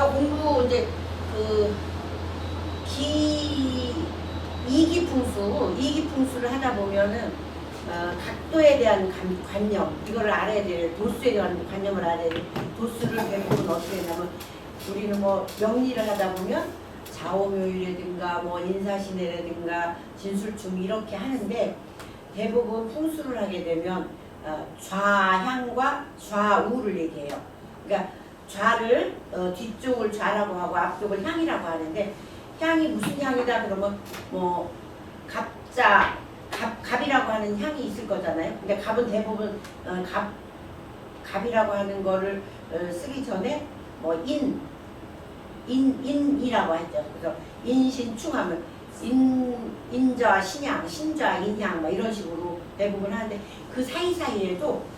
제가 공부 이제 그 이기풍수를 하다 보면은 각도에 대한 관념 이거를 알아야 돼요. 도수에 대한 관념을 알아야 돼요. 도수를 대부분 어떻게 하냐면 우리는 뭐 명리를 하다 보면 좌오묘이라든가 뭐 인사신해라든가 진술충 이렇게 하는데 대부분 풍수를 하게 되면 좌향과 좌우를 얘기해요. 그러니까 좌를 뒤쪽을 좌라고 하고 앞쪽을 향이라고 하는데 향이 무슨 향이다 그러면 뭐 갑이라고 하는 향이 있을 거잖아요. 근데 갑은 대부분 갑이라고 하는 거를 쓰기 전에 뭐 인이라고 했죠. 그래서 인신충하면 인자 신향, 신자 인향 뭐 이런 식으로 대부분 하는데 그 사이사이에도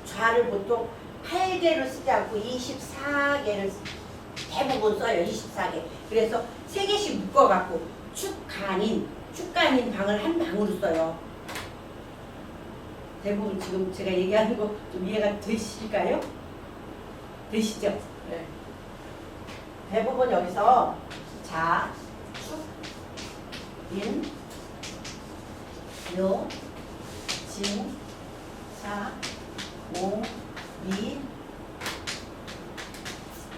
좌를 보통 8개를 쓰지 않고 24개를 대부분 써요. 24개. 그래서 3개씩 묶어갖고 축간인 방을 한 방으로 써요. 대부분 지금 제가 얘기하는 거 좀 이해가 되실까요? 되시죠? 네. 대부분 여기서 자, 축, 인, 요, 진, 사, 오, 미,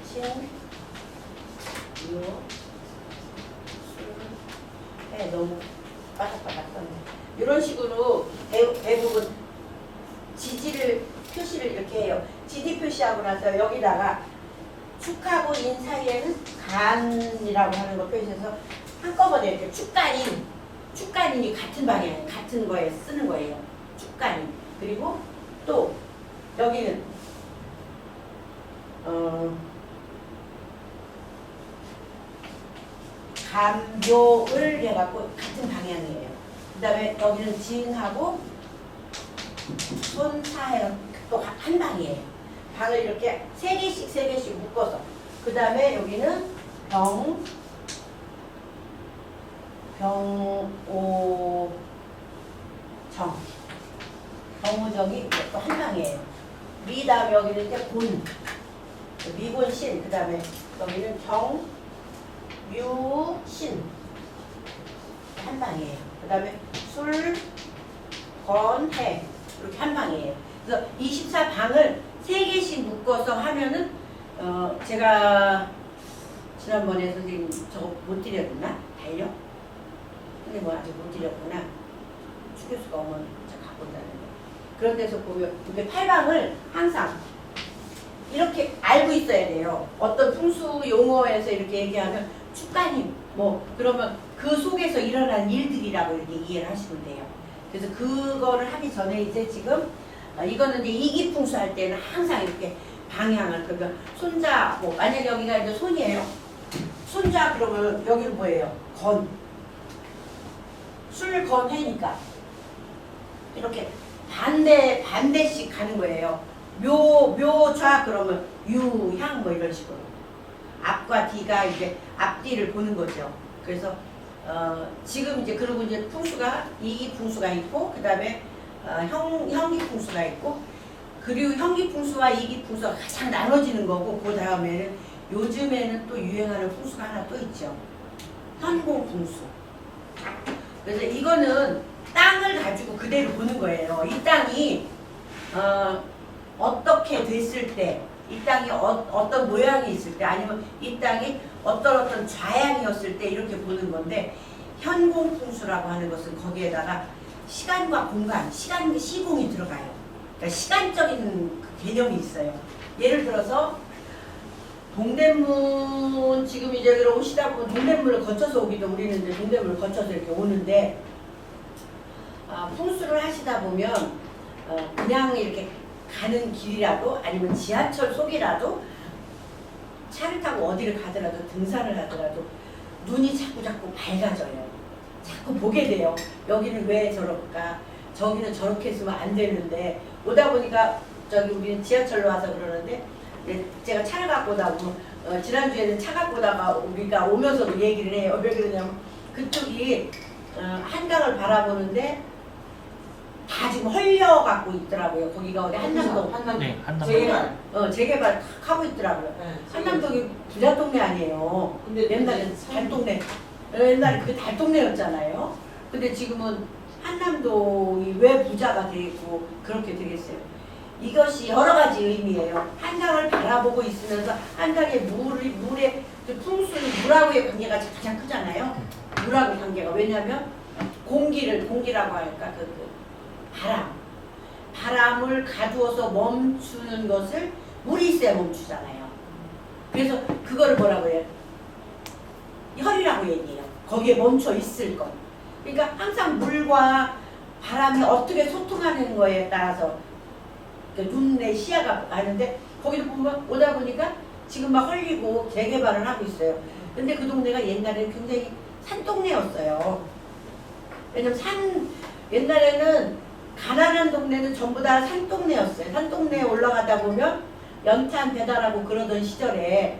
신, 요, 술, 해. 너무 빠삭빠삭 썼네. 이런 식으로 대부분 지지를 표시를 이렇게 해요. 지지 표시하고 나서 여기다가 축하고 인 사이에는 간이라고 하는 거 표시해서 한꺼번에 이렇게 축간인이 같은 방향, 같은 거에 쓰는 거예요. 축간인. 그리고 또 여기는 감묘을 해갖고 같은 방향이에요. 그 다음에 여기는 진하고 손사해요. 또 한 방이에요. 방을 이렇게 3개씩 묶어서 그 다음에 여기는 병오정이 또 한 방이에요. 미 다음에 여기는 이제 미곤신 그 다음에 여기는 정유신 한 방이에요. 그 다음에 술건해 이렇게 한 방이에요. 그래서 24방을 3개씩 묶어서 하면은 제가 지난번에 선생님 저거 못 드렸구나? 달력? 근데 뭐 아직 못 드렸구나. 추교수가 오면 제가 갖고 온다는데 그런 데서 보면 이게 8방을 항상 이렇게 알고 있어야 돼요. 어떤 풍수 용어에서 이렇게 얘기하면 축간임 뭐 그러면 그 속에서 일어난 일들이라고 이렇게 이해를 하시면 돼요. 그래서 그거를 하기 전에 이제 지금 이거는 이제 이기풍수 할 때는 항상 이렇게 방향을 그러면 손자 뭐 만약 여기가 이제 손이에요. 손자 그러면 여기는 뭐예요? 건. 술건해니까 이렇게 반대씩 가는 거예요. 묘좌 그러면 유향 뭐 이런 식으로 앞과 뒤가 이제 앞뒤를 보는 거죠. 그래서 지금 이제 그리고 이제 풍수가 이기풍수가 있고 그 다음에 형기풍수가 있고 그리고 형기풍수와 이기풍수가 가장 나눠지는 거고 그 다음에는 요즘에는 또 유행하는 풍수가 하나 또 있죠. 현공풍수. 그래서 이거는 땅을 가지고 그대로 보는 거예요. 이 땅이 어떻게 됐을 때, 이 땅이 어떤 모양이 있을 때, 아니면 이 땅이 어떤 좌양이었을 때 이렇게 보는 건데 현공풍수라고 하는 것은 거기에다가 시간과 공간, 시공이 들어가요. 그러니까 시간적인 개념이 있어요. 예를 들어서 동대문 지금 이제 오시다 보면 동대문을 거쳐서 오기도 우리는 이제 동대문을 거쳐서 이렇게 오는데 풍수를 하시다 보면 그냥 이렇게 가는 길이라도 아니면 지하철 속이라도 차를 타고 어디를 가더라도 등산을 하더라도 눈이 자꾸 밝아져요. 자꾸 보게 돼요. 여기는 왜 저럴까? 저기는 저렇게 했으면 안 되는데 오다 보니까 저기 우리는 지하철로 와서 그러는데 제가 차를 갖고 오다 보면 지난주에는 차 갖고 오다가 우리가 오면서도 얘기를 해요. 왜 그러냐면 그쪽이 한강을 바라보는데 다 지금 헐려갖고 있더라고요. 거기가 어디 한남동. 네, 한남동. 재개발. 재개발 탁 하고 있더라고요. 네, 한남동이 부자 동네 아니에요. 근데 옛날에 달동네. 옛날에 그게 달동네였잖아요. 근데 지금은 한남동이 왜 부자가 되고 그렇게 되겠어요. 이것이 여러 가지 의미예요. 한강을 바라보고 있으면서 한강의 물의 풍수는 물하고의 관계가 가장 크잖아요. 물하고 관계가. 왜냐하면 공기라고 할까 바람을 가두어서 멈추는 것을 물이 있어야 멈추잖아요. 그래서 그거를 뭐라고 해요? 혈이라고 얘기해요. 거기에 멈춰 있을 것. 그러니까 항상 물과 바람이 어떻게 소통하는 거에 따라서 눈의 시야가 가는데 거기도 보면 오다 보니까 지금 막 헐리고 재개발을 하고 있어요. 근데 그 동네가 옛날에는 굉장히 산동네였어요. 왜냐면 옛날에는 가난한 동네는 전부 다 산동네였어요. 산동네에 올라가다 보면 연탄 배달하고 그러던 시절에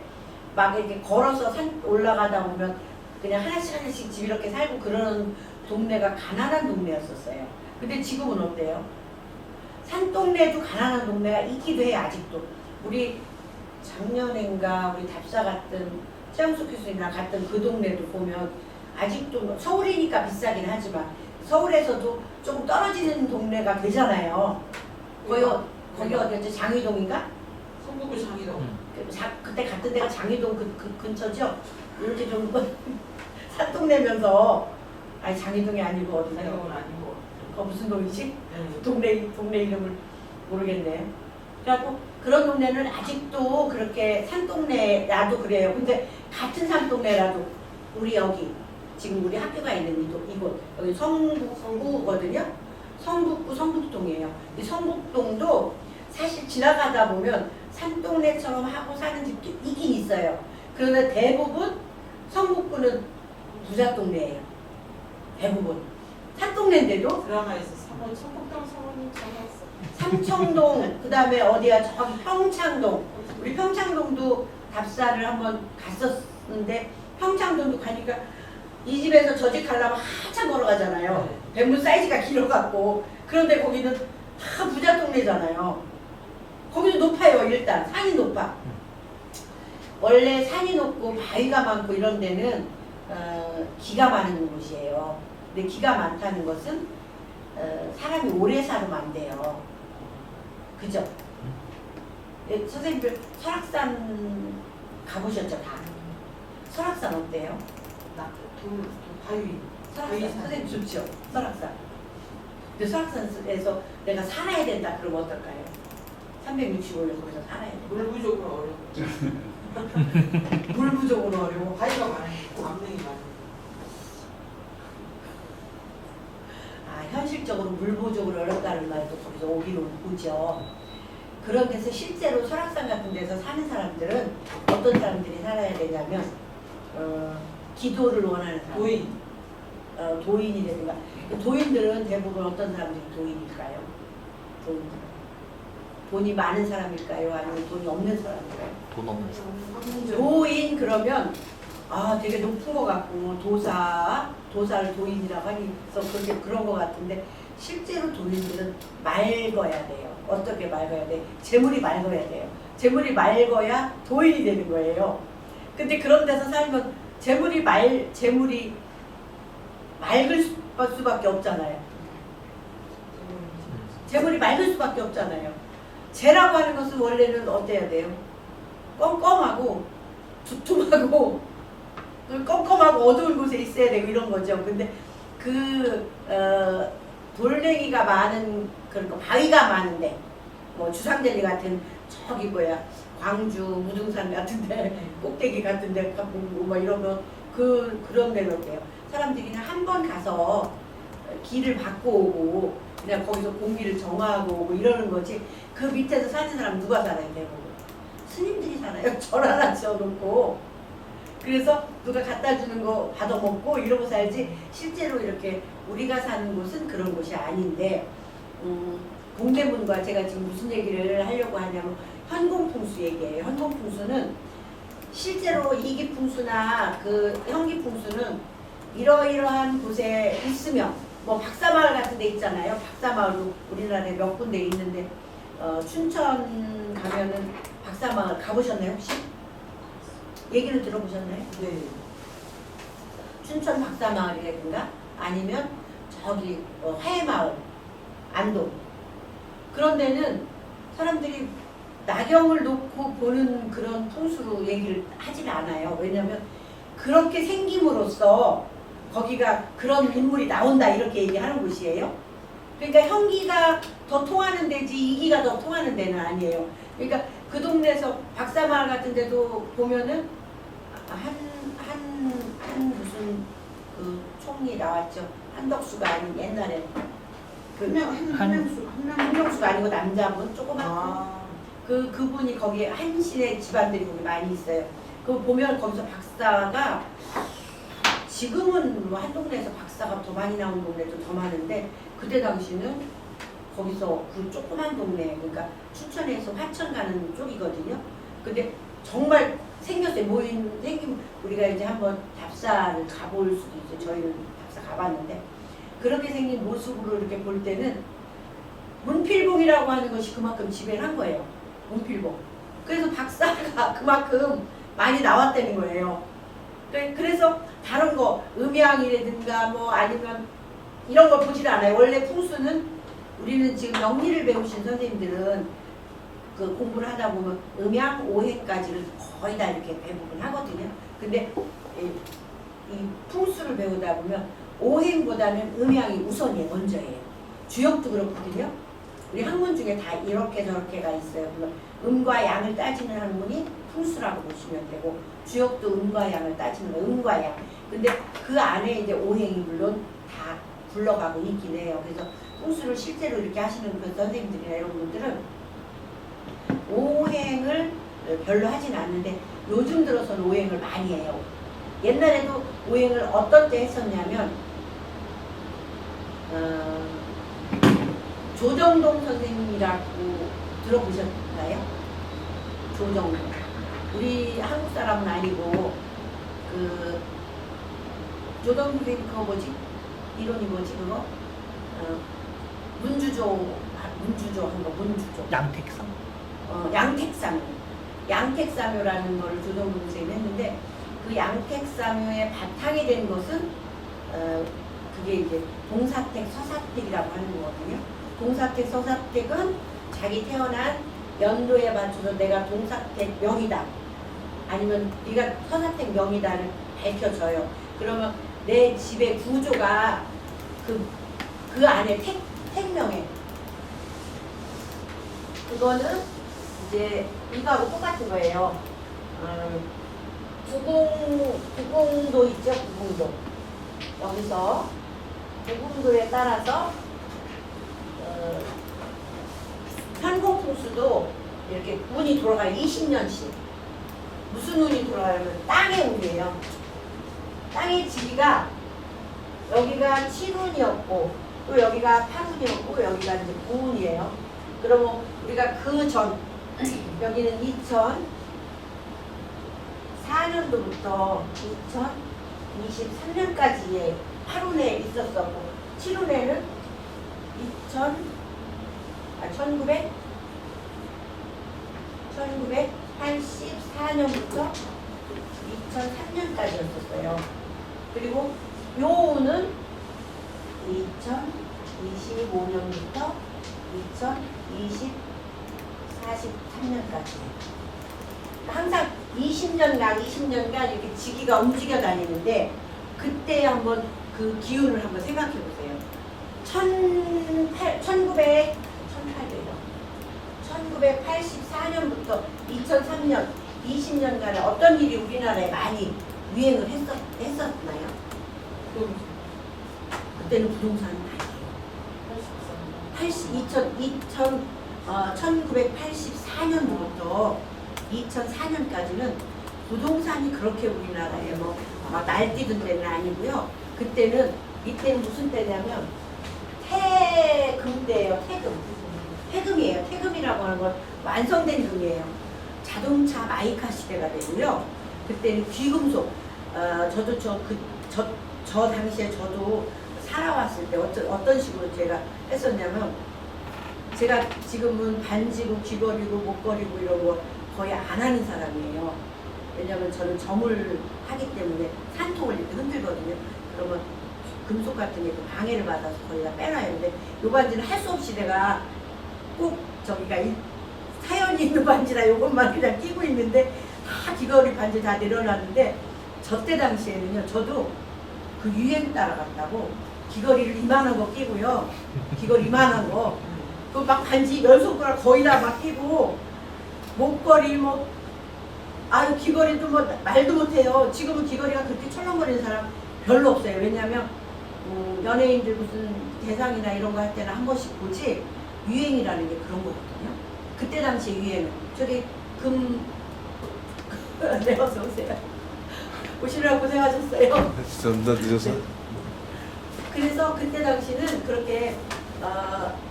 막 이렇게 걸어서 산 올라가다 보면 그냥 하나씩 집 이렇게 살고 그러는 동네가 가난한 동네였었어요. 근데 지금은 어때요? 산동네도 가난한 동네가 있기도 해요. 아직도. 우리 작년인가 우리 답사 갔던 최영숙 교수님이랑 갔던 그 동네도 보면 아직도 서울이니까 비싸긴 하지만 서울에서도 조금 떨어지는 동네가 되잖아요. 거기 어디였지? 장위동인가? 성북구 장이동. 그때 갔던 데가 장위동 그 근처죠? 이렇게 좀 산동네면서 아니 장위동이 아니고 어디서? 장이동은 아니고. 무슨 동이지? 네. 동네 이름을 모르겠네. 그래갖고 그런 동네는 아직도 그렇게 산동네 나도 그래요. 근데 같은 산동네라도 우리 여기 지금 우리 학교가 있는 이곳 여기 성북구거든요. 성북구 성북동이에요. 이 성북동도 사실 지나가다 보면 산동네처럼 하고 사는 집도 있긴 있어요. 그런데 대부분 성북구는 부자 동네예요. 대부분. 산동네인데도 드라마에서 청북동 사모님 전화했어. 삼청동 그다음에 어디야 저기 평창동. 우리 평창동도 답사를 한번 갔었는데 평창동도 가니까 이 집에서 저 집 가려면 한참 걸어가잖아요. 뱀물 사이즈가 길어갖고. 그런데 거기는 다 부자 동네잖아요. 거기도 높아요. 일단 산이 높아. 원래 산이 높고 바위가 많고 이런 데는 기가 많은 곳이에요. 근데 기가 많다는 것은 사람이 오래 살면 안 돼요. 그죠? 네, 선생님들 설악산 가보셨죠? 다. 설악산 어때요? 바위. 설악산 선생님 좋죠? 설악산. 근데 설악산에서 내가 살아야 된다 그러면 어떨까요? 365일 거기서 살아야 돼. 물 부족으로 어려워. 물 부족으로 어려워. 바위가 많으니까 감명이 많아. 현실적으로 물 부족으로 어렵다는 말도 거기서 오기는 오죠. 그런 데서 실제로 설악산 같은 데서 사는 사람들은 어떤 사람들이 살아야 되냐면 기도를 원하는 사람. 도인. 도인이 되든가. 도인들은 대부분 어떤 사람들이 도인일까요? 돈이 많은 사람일까요? 아니면 돈이 없는 사람일까요? 돈 없는 사람. 도인 그러면 되게 높은 것 같고 도사를 도인이라고 하니 그래서 그런 것 같은데 실제로 도인들은 맑아야 돼요. 어떻게 맑아야 돼? 재물이 맑아야 돼요. 재물이 맑아야 도인이 되는 거예요. 근데 그런 데서 살면 재물이 맑을 수밖에 없잖아요. 재물이 맑을 수밖에 없잖아요. 재라고 하는 것은 원래는 어때야 돼요? 껌껌하고 두툼하고 껌껌하고 어두운 곳에 있어야 되고 이런 거죠. 근데 돌멩이가 많은 그러니까 바위가 많은데 뭐 주상절리 같은 저기 광주 무등산 같은데 꼭대기 같은데 뭐 이러면 그런 데는 어때요? 사람들이 그냥 한 번 가서 길을 받고 오고 그냥 거기서 공기를 정화하고 오고 이러는 거지. 그 밑에서 사는 사람 누가 살아요? 대부분 스님들이 살아요. 절 하나 지어놓고 그래서 누가 갖다 주는 거 받아먹고 이러고 살지 실제로 이렇게 우리가 사는 곳은 그런 곳이 아닌데 동대문과 제가 지금 무슨 얘기를 하려고 하냐면 현공풍수 얘기예요. 현공풍수는 실제로 이기풍수나 그 현기풍수는 이러이러한 곳에 있으면 뭐 박사마을 같은 데 있잖아요. 박사마을도 우리나라에 몇 군데 있는데 춘천 가면은 박사마을 가보셨나요 혹시? 얘기를 들어보셨나요? 네. 춘천 박사마을이라든가 아니면 저기 화해마을 안동 그런 데는 사람들이 나경을 놓고 보는 그런 풍수로 얘기를 하진 않아요. 왜냐하면 그렇게 생김으로써 거기가 그런 인물이 나온다 이렇게 얘기하는 곳이에요. 그러니까 형기가 더 통하는 데지 이기가 더 통하는 데는 아니에요. 그러니까 그 동네에서 박사마을 같은 데도 보면은 한 무슨 그 총리 나왔죠. 한덕수가 아닌 옛날에 한명수가 아니고 남자분 조그맣고 그분이 거기에 한신의 집안들이 거기 많이 있어요. 그거 보면 거기서 박사가 지금은 뭐 한 동네에서 박사가 더 많이 나온 동네도 더 많은데 그때 당시는 거기서 그 조그만 동네 그러니까 춘천에서 화천 가는 쪽이거든요. 근데 정말 생겼어요. 생긴 우리가 이제 한번 답사를 가볼 수도 있어요. 저희는 답사 가봤는데 그렇게 생긴 모습으로 이렇게 볼 때는 문필봉이라고 하는 것이 그만큼 지배를 한 거예요. 문필봉. 그래서 박사가 그만큼 많이 나왔다는 거예요. 그래서 다른 거 음양이라든가 뭐 아니면 이런 걸 보질 않아요. 원래 풍수는 우리는 지금 영리를 배우신 선생님들은 그 공부를 하다 보면 음양 오행까지를 거의 다 이렇게 배분을 하거든요. 근데 이 풍수를 배우다 보면 오행보다는 음양이 우선이에요. 먼저예요. 주역도 그렇거든요. 우리 학문 중에 다 이렇게 저렇게가 있어요. 그러면 음과 양을 따지는 학문이 풍수라고 보시면 되고 주역도 음과 양을 따지는 거예요. 음과 양. 근데 그 안에 이제 오행이 물론 다 굴러가고 있긴 해요. 그래서 풍수를 실제로 이렇게 하시는 그 선생님들이나 이런 분들은 오행을 별로 하진 않는데 요즘 들어서는 오행을 많이 해요. 옛날에도 오행을 어떤 때 했었냐면 조정동 선생님이라고 들어보셨나요? 조정동. 우리 한국 사람은 아니고 그 조정동 선생님 그거 뭐지? 이론이 뭐지 그거? 문주조 한 거 문주조. 양택상. 양택사묘라는 걸 조정동 선생님이 했는데 그 양택사묘의 바탕이 된 것은 그게 이제 동사택, 서사택이라고 하는 거거든요. 동사택, 서사택은 자기 태어난 연도에 맞춰서 내가 동사택 명이다. 아니면 네가 서사택 명이다를 밝혀줘요. 그러면 내 집의 구조가 그 안에 택명에 그거는 이제 이거하고 똑같은 거예요. 구공도 있죠, 구공도. 여기서 구공도에 따라서 현공풍수도 이렇게 운이 돌아가요. 20년씩. 무슨 운이 돌아가면 땅의 운이에요. 땅의 지기가 여기가 7운이었고 또 여기가 8운이었고 여기가 이제 9운이에요. 그러면 우리가 그 전 여기는 2004년도부터 2023년까지의 8운에 있었었고 7운에는 1984년부터 2003년까지였었어요. 그리고 요 운은 2025년부터 2043년까지. 항상 20년간 이렇게 지기가 움직여 다니는데 그때 한번 그 기운을 한번 생각해 보세요. 1984년부터 2003년 20년간에 어떤 일이 우리나라에 많이 유행을 했었나요? 그때는 부동산은 아니에요. 1984년도부터 2004년까지는 부동산이 그렇게 우리나라에 뭐 날뛰던 때는 아니고요. 이때는 무슨 때냐면 태금 때예요. 태금이에요. 태금이라고 하는 건 완성된 금이에요. 자동차 마이카 시대가 되고요. 그때는 귀금속. 저도 저 당시에 저도 살아왔을 때 어떤 식으로 제가 했었냐면 제가 지금은 반지고 귀걸이고 목걸이고 이런 거 거의 안 하는 사람이에요. 왜냐면 저는 점을 하기 때문에 산통을 이렇게 흔들거든요. 그러면 금속 같은 게 방해를 받아서 거의 다 빼놔요. 근데 요 반지는 할 수 없이 내가 꼭 저기가 사연이 있는 반지라 요것만 그냥 끼고 있는데 다 귀걸이 반지 다 내려놨는데 저 때 당시에는요. 저도 그 유행 따라갔다고 귀걸이를 이만한 거 끼고요. 귀걸이 이만한 거. 그 막 반지 10손가락 거의 다 막 끼고 목걸이 뭐 아유 귀걸이도 뭐 말도 못해요. 지금은 귀걸이가 그렇게 철렁거리는 사람 별로 없어요. 왜냐면 연예인들 무슨 대상이나 이런 거 할 때는 한 번씩 보지 유행이라는 게 그런 거거든요. 그때 당시 유행은 저기 네 어서 오세요. 오시느라 고생하셨어요. 좀 더 늦어서. 그래서 그때 당시는 그렇게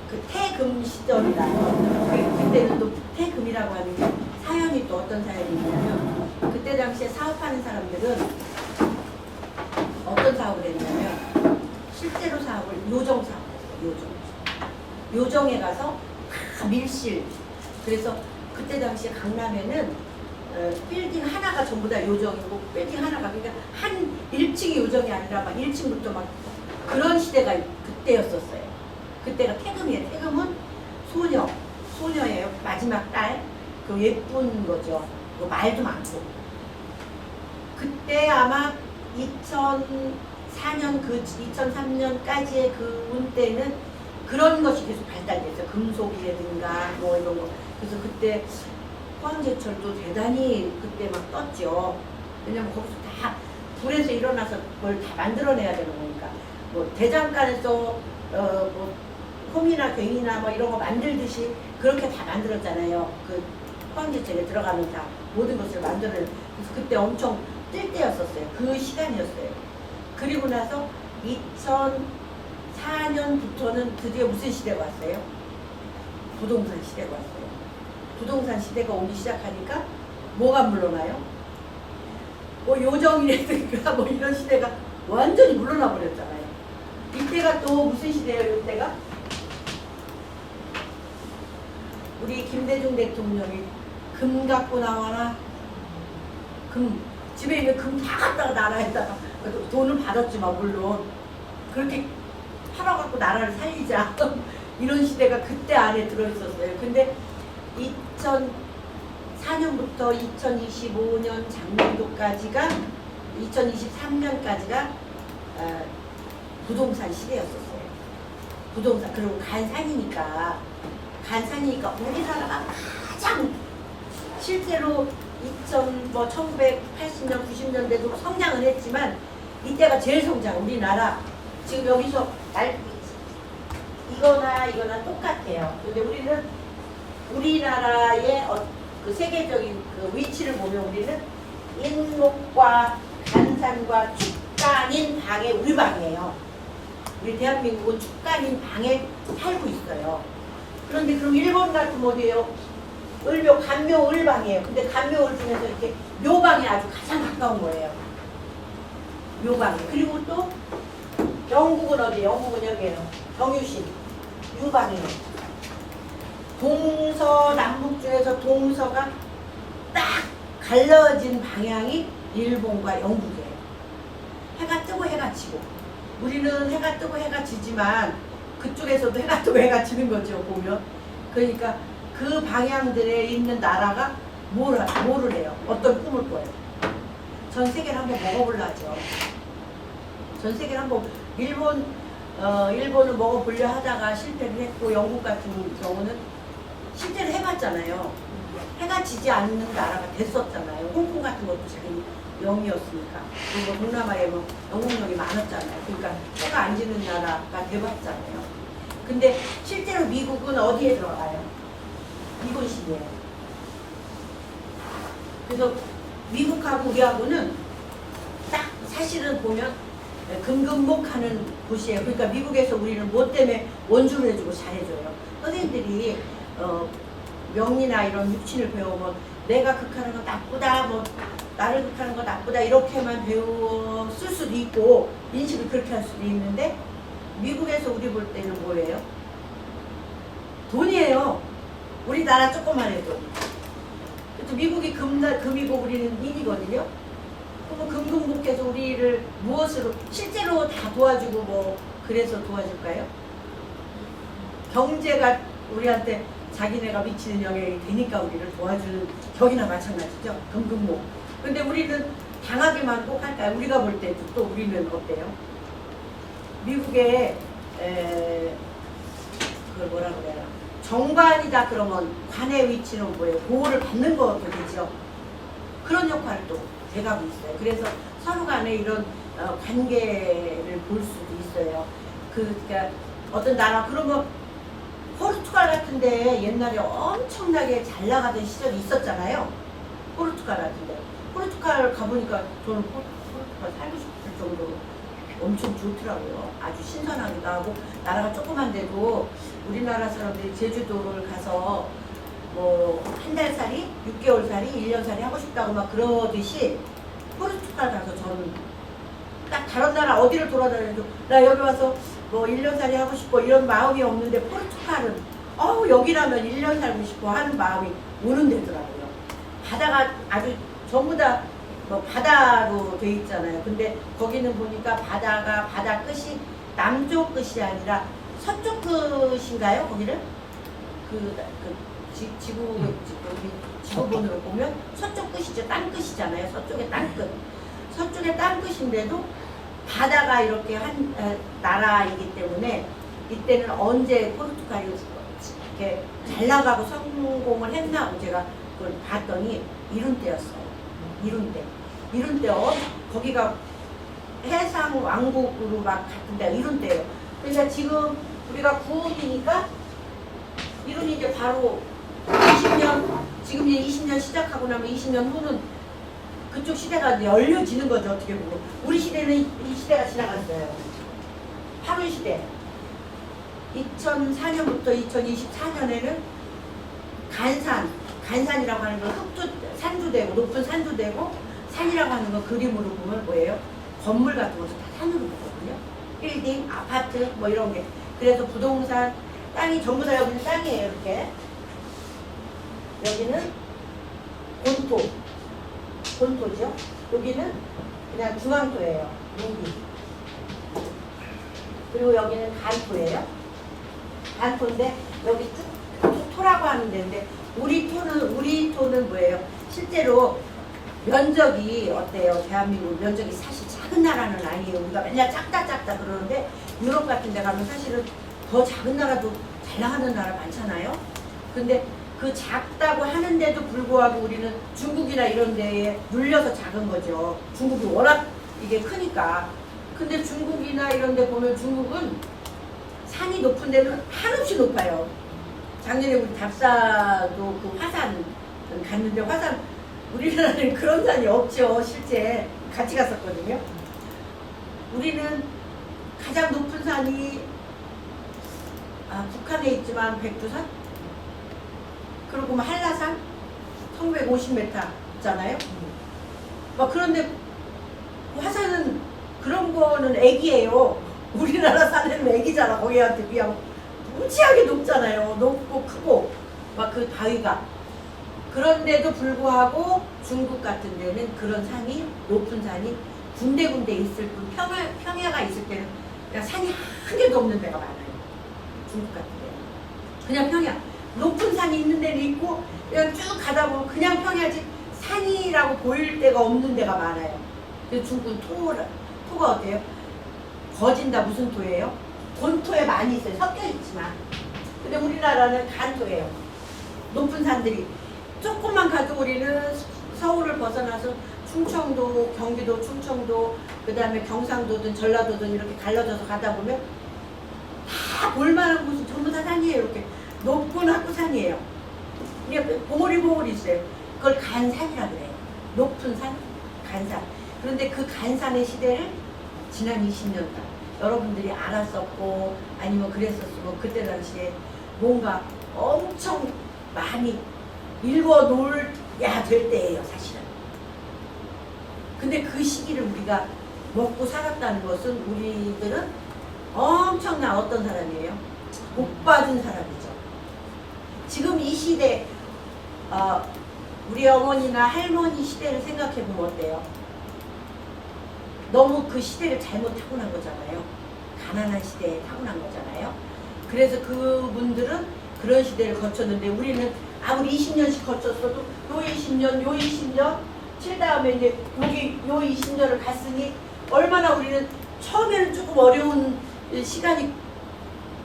그 태금 시절이라요. 그때는 또 태금이라고 하는 게 사연이 또 어떤 사연이 있냐면 그때 당시에 사업하는 사람들은 어떤 사업을 했냐면 실제로 사업을 요정 사업을 했어요. 요정에 가서 다 밀실. 그래서 그때 당시에 강남에는 빌딩 하나가 전부 다 요정이고 빌딩 하나가 그러니까 한 1층이 요정이 아니라 막 1층부터 막 그런 시대가 그때였었어요. 그때가 태금이에요. 태금은 소녀예요. 마지막 딸. 그 예쁜 거죠. 그 말도 많고. 그때 아마 2004년 2003년까지의 그 운때는 그런 것이 계속 발달됐어요. 금속이라든가 뭐 이런 거. 그래서 그때 포항제철도 대단히 그때 막 떴죠. 왜냐면 거기서 다 불에서 일어나서 뭘 다 만들어내야 되는 거니까. 뭐 대장간에서 뭐 홈이나 괭이나 뭐 이런 거 만들듯이 그렇게 다 만들었잖아요. 그 포항제철에 들어가는 다 모든 것을 만들어내는. 그래서 그때 엄청 뜰 때였었어요. 그 시간이었어요. 그리고 나서 2004년부터는 드디어 무슨 시대가 왔어요? 부동산 시대가 왔어요. 부동산 시대가 오기 시작하니까 뭐가 물러나요? 뭐 요정이라든가 뭐 이런 시대가 완전히 물러나 버렸잖아요. 이때가 또 무슨 시대예요? 이때가 우리 김대중 대통령이 금 갖고 나와라. 금 집에 있는 금 다 갖다가 나라에다가 돈을 받았지만 물론 그렇게 팔아갖고 나라를 살리자 이런 시대가 그때 안에 들어있었어요. 근데 2004년부터 2025년 작년도까지가 2023년까지가 부동산 시대였었어요. 부동산. 그리고 간산이니까 우리나라가 가장 실제로 1980년 90년대도 성장을 했지만 이때가 제일 성장. 우리나라 지금 여기서 이거나 똑같아요. 근데 우리는 우리나라의 그 세계적인 그 위치를 보면 우리는 인목과 간산과 축간인 방에 우리 방이에요. 우리 대한민국은 축간인 방에 살고 있어요. 그런데 그럼 일본 같으면 어디예요? 간묘 을방이에요. 근데 간묘을 중에서 이렇게 묘방이 아주 가장 가까운 거예요. 묘방이. 그리고 또 영국은 어디예요? 영국은 여기에요. 정유신 유방이에요. 동서남북 중에서 동서가 딱 갈라진 방향이 일본과 영국이에요. 해가 뜨고 해가 지고. 우리는 해가 뜨고 해가 지지만 그쪽에서도 해가 뜨고 해가 지는 거죠, 보면. 그러니까 그 방향들에 있는 나라가 뭐를 해요? 어떤 꿈을 꿔요? 전 세계를 한번 먹어보려 하죠. 전 세계를 한번 일본을 먹어보려 하다가 실패를 했고 영국 같은 경우는 실제로 해봤잖아요. 해가 지지 않는 나라가 됐었잖아요. 홍콩 같은 것도 자기 영이었으니까. 그리고 동남아에 뭐 영국령이 많았잖아요. 그러니까 해가 안 지는 나라가 돼봤잖아요. 근데 실제로 미국은 어디에 들어가요? 이곳이에요. 그래서 미국하고 우리하고는 딱 사실은 보면 금금목하는 곳이에요. 그러니까 미국에서 우리는 뭐 때문에 원수를 해주고 잘해줘요. 선생님들이 명리나 이런 육신을 배우면 내가 극하는 거 나쁘다, 뭐 나를 극하는 거 나쁘다 이렇게만 배웠을 수도 있고 인식을 그렇게 할 수도 있는데 미국에서 우리 볼 때는 뭐예요? 돈이에요. 우리나라 조금만 해도. 또 미국이 금이고 우리는 인이거든요. 그럼 금금국해서 우리를 무엇으로 실제로 다 도와주고 뭐 그래서 도와줄까요? 경제가 우리한테 자기네가 미치는 영향이 되니까 우리를 도와주는 격이나 마찬가지죠. 금금목. 근데 우리는 당하기만 꼭 할까요? 우리가 볼 때도 또 우리는 어때요? 미국에 그걸 뭐라 그래요? 정관이다 그러면 관의 위치는 뭐예요? 보호를 받는 것도 되죠. 그런 역할을 또 돼가고 있어요. 그래서 서로 간에 이런 관계를 볼 수도 있어요. 그러니까 어떤 나라 그러면 포르투갈 같은데 옛날에 엄청나게 잘 나가던 시절이 있었잖아요. 포르투갈 같은데. 포르투갈 가보니까 저는 포르투갈 살고 싶을 정도로 엄청 좋더라고요. 아주 신선하기도 하고 나라가 조그만데도 우리나라 사람들이 제주도를 가서 뭐 한 달 살이, 6개월 살이, 1년 살이 하고 싶다고 막 그러듯이 포르투갈 가서 저는 딱 다른 나라 어디를 돌아다녀도 나 여기 와서 뭐 1년 살이 하고 싶고 이런 마음이 없는데 포르투갈은 여기라면 1년 살고 싶어 하는 마음이 오는 데더라고요. 바다가 아주 전부 다 뭐 바다로 돼 있잖아요. 근데 거기는 보니까 바다가 바다 끝이 남쪽 끝이 아니라 서쪽 끝인가요? 거기를 지구본으로 보면 서쪽 끝이죠. 땅 끝이잖아요. 서쪽의 땅 끝. 서쪽의 땅 끝인데도 바다가 이렇게 한 나라이기 때문에 이때는 언제 포르투갈이 이렇게 잘 나가고 성공을 했나 제가 그걸 봤더니 이룬 때였어요. 이룬 때 거기가 해상 왕국으로 막 같은 데가 이룬 때예요. 그러니까 지금 우리가 9월이니까 이룬이 이제 바로 20년 지금 이제 20년 시작하고 나면 20년 후는 그쪽 시대가 이제 열려지는 거죠. 어떻게 보면 우리 시대는 이 시대가 지나갔어요. 화로 시대 2004년부터 2024년에는 간산이라고 하는 건 산도 되고 높은 산도 되고 산이라고 하는 건 그림으로 보면 뭐예요? 건물 같은 것도 다 산으로 보거든요. 빌딩, 아파트 뭐 이런 게. 그래서 부동산 땅이 전부 다 여기는 땅이에요. 이렇게 여기는 본토죠. 여기는 그냥 중앙토예요. 여기. 그리고 여기는 간토예요. 간토인데 여기 토라고 하는 데인데 우리 토는 뭐예요? 실제로 면적이 어때요? 대한민국 면적이 사실 작은 나라는 아니에요. 우리가 맨날 작다 그러는데 유럽 같은 데 가면 사실은 더 작은 나라도 잘 나가는 나라 많잖아요. 근데 그 작다고 하는데도 불구하고 우리는 중국이나 이런 데에 눌려서 작은 거죠. 중국이 워낙 이게 크니까. 근데 중국이나 이런 데 보면 중국은 산이 높은 데는 한없이 높아요. 작년에 우리 답사도 그 화산 갔는데 화산 우리나라는 그런 산이 없죠. 실제 같이 갔었거든요. 우리는 가장 높은 산이 북한에 있지만 백두산 그리고 뭐 한라산 1950m 막 그런데 화산은 그런 거는 애기예요. 우리나라 산에는 애기잖아. 거기한테 비하면 무지하게 높잖아요. 높고 크고 막 그 바위가. 그런데도 불구하고 중국 같은 데는 그런 산이 높은 산이 군데군데 있을 뿐 평야가 있을 때는 그냥 산이 한 개도 없는 데가 많아요. 중국 같은 데는 그냥 평야. 높은 산이 있는 데는 있고 그냥 쭉 가다 보면 그냥 평야지 산이라고 보일 데가 없는 데가 많아요. 그래서 중국은 토가 어때요? 거진다 무슨 토예요? 본토에 많이 있어요. 섞여 있지만. 근데 우리나라는 간토예요. 높은 산들이. 조금만 가도 우리는 서울을 벗어나서 충청도, 경기도, 충청도, 그 다음에 경상도든 전라도든 이렇게 갈라져서 가다 보면 다 볼만한 곳은 전부 다 산이에요. 이렇게 높고 낮고 산이에요. 그냥 봉우리 있어요. 그걸 간산이라 그래요. 높은 산, 간산. 그런데 그 간산의 시대를 지난 20년간 여러분들이 알았었고 아니면 그랬었으면 그때 당시에 뭔가 엄청 많이 읽어 놓아야 될 때예요, 사실은. 근데 그 시기를 우리가 먹고 살았다는 것은 우리들은 엄청난 어떤 사람이에요? 복 받은 사람이죠. 지금 이 시대 우리 어머니나 할머니 시대를 생각해 보면 어때요? 너무 그 시대를 잘못 타고난 거잖아요. 가난한 시대에 타고난 거잖아요. 그래서 그분들은 그런 시대를 거쳤는데 우리는 아무리 20년씩 거쳤어도 요 20년, 요 20년 칠 다음에 이제 여기 요 20년을 갔으니 얼마나 우리는 처음에는 조금 어려운 시간이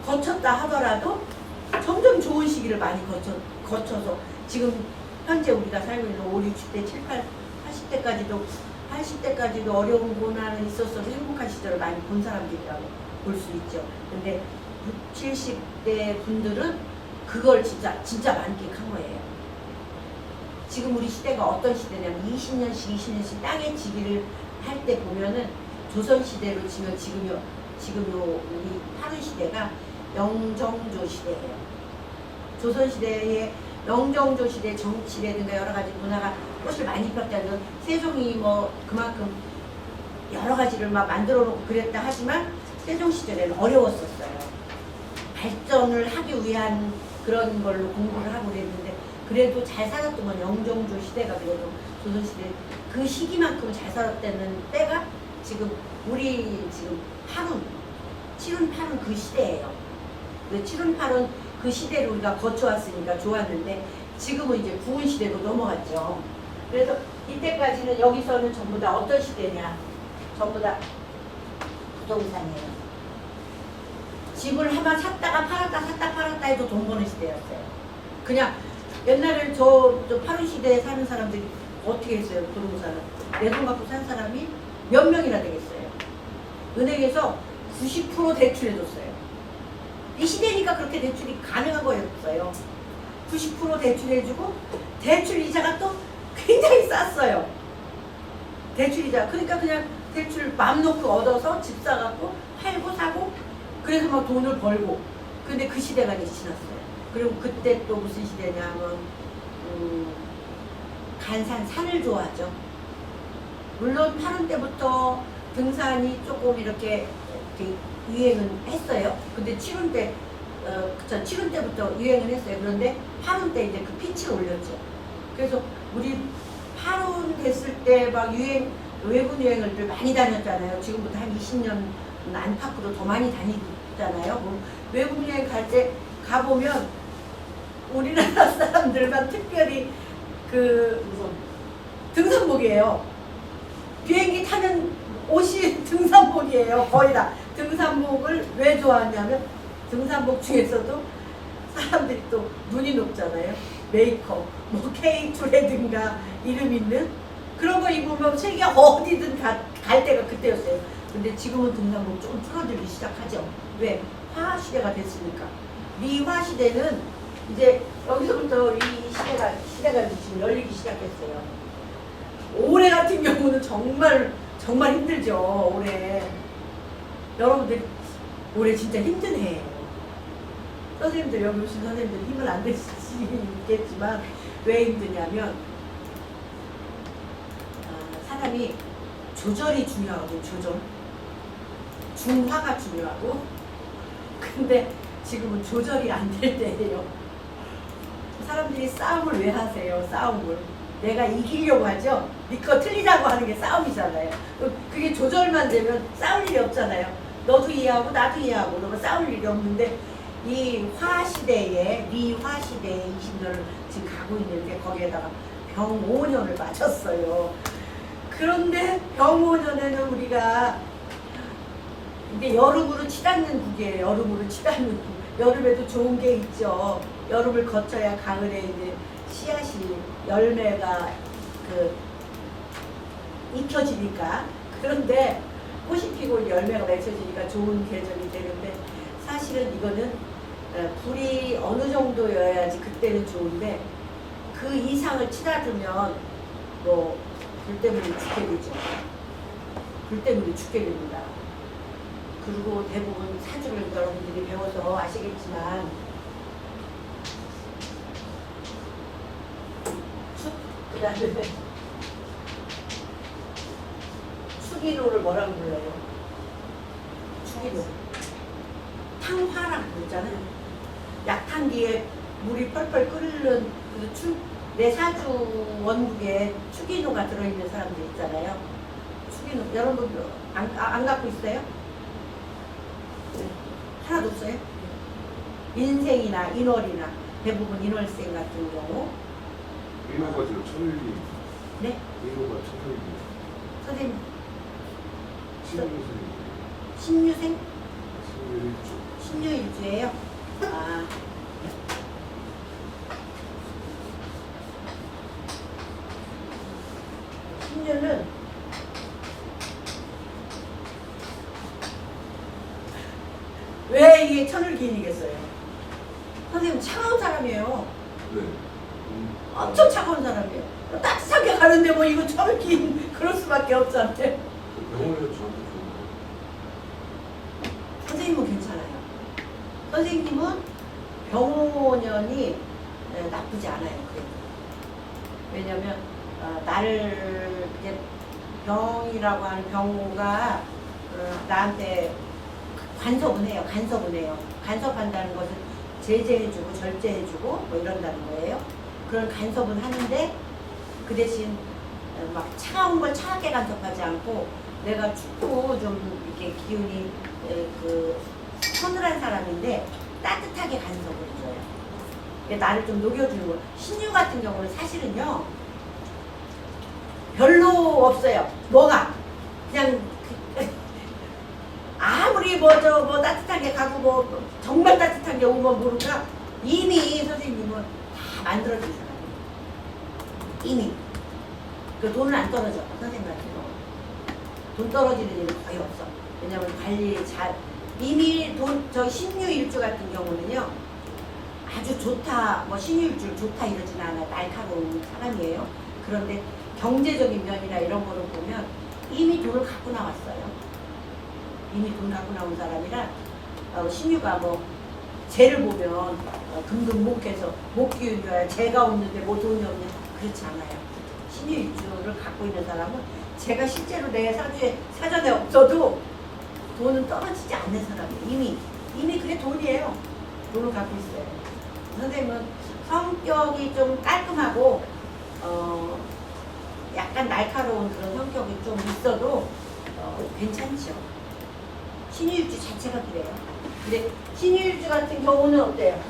거쳤다 하더라도 점점 좋은 시기를 많이 거쳐서 지금 현재 우리가 살고 있는 5, 60대, 7, 8, 80대까지도 80대까지도 어려운 고난은 있었어도 행복한 시절을 많이 본 사람들이라고 볼 수 있죠. 근데 60, 70대 분들은 그걸 진짜 만끽한 거예요. 지금 우리 시대가 어떤 시대냐면 20년씩 땅의 지기를 할 때 보면은 조선시대로 치면 지금 우리 파른 시대가 영정조 시대예요. 조선시대에 영정조 시대 정치라든가 여러 가지 문화가 꽃을 많이 폈다는 세종이 뭐 그만큼 여러 가지를 막 만들어 놓고 그랬다 하지만 세종 시절에는 어려웠었어요. 발전을 하기 위한 그런 걸로 공부를 하고 그랬는데 그래도 잘 살았던 건 영정조 시대가 그래도 조선시대 그 시기만큼 잘 살았다는 때가 지금 우리 지금 7운 8운 그 시대예요. 7운 8운 그 시대를 우리가 거쳐왔으니까 좋았는데 지금은 이제 9운 시대로 넘어갔죠. 그래서 이때까지는 여기서는 전부 다 어떤 시대냐? 전부 다 부동산이에요. 집을 한번 샀다가 팔았다 샀다 팔았다 해도 돈 버는 시대였어요. 그냥 옛날에 저 8운 시대에 사는 사람들이 어떻게 했어요? 부동산은 내 돈 갖고 산 사람이 몇 명이나 되겠어요. 은행에서 90% 대출해줬어요. 이 시대니까 그렇게 대출이 가능한 거였어요. 90% 대출해주고 대출 이자가 또 굉장히 쌌어요. 대출 이자. 그러니까 그냥 대출 맘 놓고 얻어서 집 사갖고 팔고 사고 그래서 막 돈을 벌고. 근데 그 시대가 이제 지났어요. 그리고 그때 또 무슨 시대냐면 간산 산을 좋아하죠. 물론 8원 때부터 등산이 조금 이렇게 유행은 했어요. 근데 7원 때, 7원 때부터 유행은 했어요. 그런데 8원 때 이제 그 피치를 올렸죠. 그래서 우리 8원 됐을 때 막 외국 여행을 많이 다녔잖아요. 지금부터 한 20년 안팎으로 더 많이 다니잖아요. 뭐 외국 여행 갈 때 가보면 우리나라 사람들만 특별히 그 등산복이에요. 비행기 타는 옷이 등산복이에요. 거의 다. 등산복을 왜 좋아하냐면 등산복 중에서도 사람들이 또 눈이 높잖아요. 메이크업, 뭐 K2라든가 이름 있는 그런 거 입으면 세계 어디든 갈 때가 그때였어요. 근데 지금은 등산복 좀 줄어들기 시작하죠. 왜? 화시대가 됐으니까. 미화 시대는 이제 여기서부터 이 시대가 지금 열리기 시작했어요. 올해 같은 경우는 정말 힘들죠. 올해 여러분들 올해 진짜 힘든 해예요. 선생님들 여기 오신 선생님들 힘을 안 낼 수 있겠지만 왜 힘드냐면 사람이 조절이 중요하거든요. 조절. 중화가 중요하고 근데 지금은 조절이 안 될 때예요. 사람들이 싸움을 왜 하세요? 싸움을. 내가 이기려고 하죠. 니꺼 틀리자고 하는 게 싸움이잖아요. 그게 조절만 되면 싸울 일이 없잖아요. 너도 이해하고 나도 이해하고 너가 싸울 일이 없는데 이 화시대에 미화시대에 20년을 지금 가고 있는데 거기에다가 병5년을 맞췄어요. 그런데 병5년에는 우리가 이게 여름으로 치닫는 국이에요. 여름으로 치닫는 국. 여름에도 좋은 게 있죠. 여름을 거쳐야 가을에 이제 씨앗이 열매가 익혀지니까. 그런데 꽃이 피고 열매가 맺혀지니까 좋은 계절이 되는데 사실은 이거는 불이 어느 정도여야지 그때는 좋은데 그 이상을 치닫으면 뭐 불 때문에 죽게 되죠. 불 때문에 죽게 됩니다. 그리고 대부분 사주를 여러분들이 배워서 아시겠지만 그 다음에 축일호를 뭐라고 불러요? 축일호. 상화라고 그러잖아요. 약탕기에 물이 펄펄 끓는 내 사주 원국에 추기노가 들어있는 사람들 있잖아요. 추기노 여러분 안 갖고 있어요? 하나도 없어요? 인생이나 인월이나 대부분 인월생 같은 경우. 인호가 지금 천일기. 네? 인호가 천일기. 선생님 신유생. 신유생? 신유일주. 신유일주예요? 아. 신유는 왜 이게 천을기인이겠어요? 선생님 차가운 사람이에요. 네. 엄청 차가운 사람이에요. 따뜻하게 가는데 뭐 이거 천을기인 그럴 수밖에 없잖아요. 병원에서 저한테 줬나요? 선생님은 괜찮아요. 선생님은 병원연이 나쁘지 않아요. 그래도. 왜냐면 나를 이제 병이라고 하는 병우가 나한테 간섭은 해요. 간섭한다는 것은 제재해주고 절제해주고 뭐 이런다는 거예요. 그런 간섭은 하는데 그 대신 막 차가운 걸 차갑게 간섭하지 않고 내가 춥고 좀 이렇게 기운이 서늘한 사람인데 따뜻하게 간섭을 해줘요. 나를 좀 녹여주는 거예요. 신유 같은 경우는 사실은요 별로 없어요. 뭐가 그냥 아무리 뭐 따뜻하게 가고 뭐 정말 따뜻한 게 오면 모르가 이미 선생님은 다 만들어준 사람이에요. 이미 그 돈은 안 떨어져. 선생님 같은 경우 돈 떨어지는 일은 거의 없어. 왜냐면 관리 잘 이미 저 신유일주 같은 경우는요 아주 좋다 뭐 신유일주 좋다 이러진 않아. 날카로운 사람이에요. 그런데 경제적인 면이나 이런 거를 보면 이미 돈을 갖고 나왔어요. 이미 돈 갖고 나온 사람이라 신유가 뭐 쟤를 보면 금금목해서 목기운이야 쟤가 없는데 뭐 돈이 없냐 그렇지 않아요. 신유일주를 갖고 있는 사람은 제가 실제로 내 사전에 없어도 돈은 떨어지지 않는 사람이에요. 이미 그게 돈이에요. 돈을 갖고 있어요. 선생님은 성격이 좀 깔끔하고 약간 날카로운 그런 성격이 좀 있어도 괜찮죠. 신유일주 자체가 그래요. 근데 신유일주 같은 경우는 어때요?